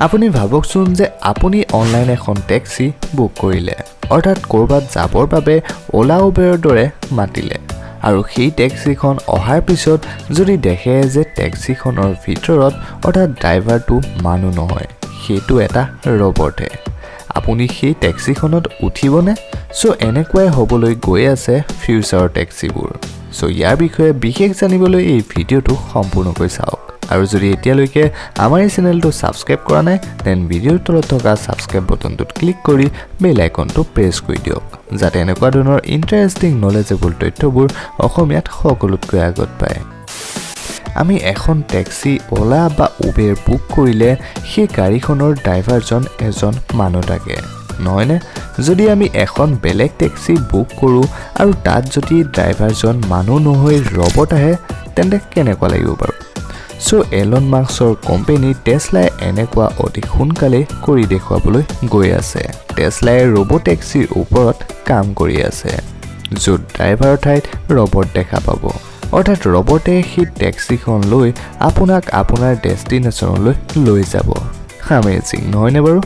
আপুনি ভাবকচোন যে আপুনি অনলাইন এখন টেক্সি বুক কৰিলে অৰ্থাৎ কৰবাত যাবৰ বাবে ওলা উবেৰৰ দৰে মাতিলে আৰু সেই টেক্সিখন অহাৰ পিছত যদি দেখে যে টেক্সিখনৰ ভিতৰত অৰ্থাৎ ড্ৰাইভাৰটো মানুহ নহয় সেইটো এটা ৰবটহে আপুনি সেই টেক্সিখনত উঠিবনে সো এনেকুৱাই হ'বলৈ গৈ আছে ফিউচাৰৰ টেক্সিবোৰ সো ইয়াৰ বিষয়ে বিশেষ জানিবলৈ এই ভিডিঅ'টো সম্পূৰ্ণকৈ চাওক আৰু যদি এতিয়ালৈকে আমাৰ এই চেনেলটো সাবস্ক্ৰাইব কৰা নাই দেন ভিডিঅ'ৰ তলত থকা সাবস্ক্ৰাইব বাটনটোত ক্লিক কৰি বেল আইকনটো প্ৰেছ কৰি দিয়ক যাতে এনেকুৱা ধৰণৰ ইন্টাৰেষ্টিং নলেজেবল তথ্যবোৰ অসমীয়াত সকলোতকৈ আগত পায় আমি এখন টেক্সি ওলা বা উবেৰ বুক কৰিলে সেই গাড়ীখনৰ ড্ৰাইভাৰজন এজন মানুহ থাকে নহয়নে যদি আমি এখন বেলেগ টেক্সি বুক কৰোঁ আৰু তাত যদি ড্ৰাইভাৰজন মানুহ নহয় ৰবট আহে তেন্তে কেনেকুৱা লাগিব বাৰু সো এলন মাস্কৰ কোম্পানী টেসলাই এনেকুৱা অতি সোনকালে কৰি দেখুৱাবলৈ গৈ আছে টেসলাই ৰবট টেক্সিৰ ওপৰত কাম কৰি আছে য'ত ড্ৰাইভাৰৰ ঠাইত ৰবট দেখা পাব অৰ্থাৎ ৰবটে সেই টেক্সিখন লৈ আপোনাক আপোনাৰ ডেষ্টিনেশ্যনলৈ লৈ যাব আমেজিং নহয়নে বাৰু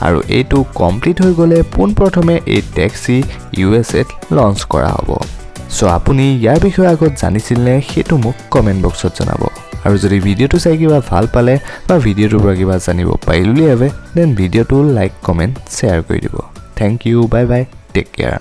আৰু এইটো কমপ্লিট হৈ গ'লে পোনপ্ৰথমে এই টেক্সি ইউএছএত লঞ্চ কৰা হ'ব সো আপুনি ইয়াৰ বিষয়ে আগত জানিছিল নে সেইটো মোক কমেণ্ট বক্সত জনাব আৰু যদি ভিডিঅ'টো চাই কিবা ভাল পালে বা ভিডিঅ'টোৰ পৰা কিবা জানিব পাৰিলে দেন ভিডিঅ'টো লাইক কমেণ্ট শ্বেয়াৰ কৰি দিব thank you bye bye take care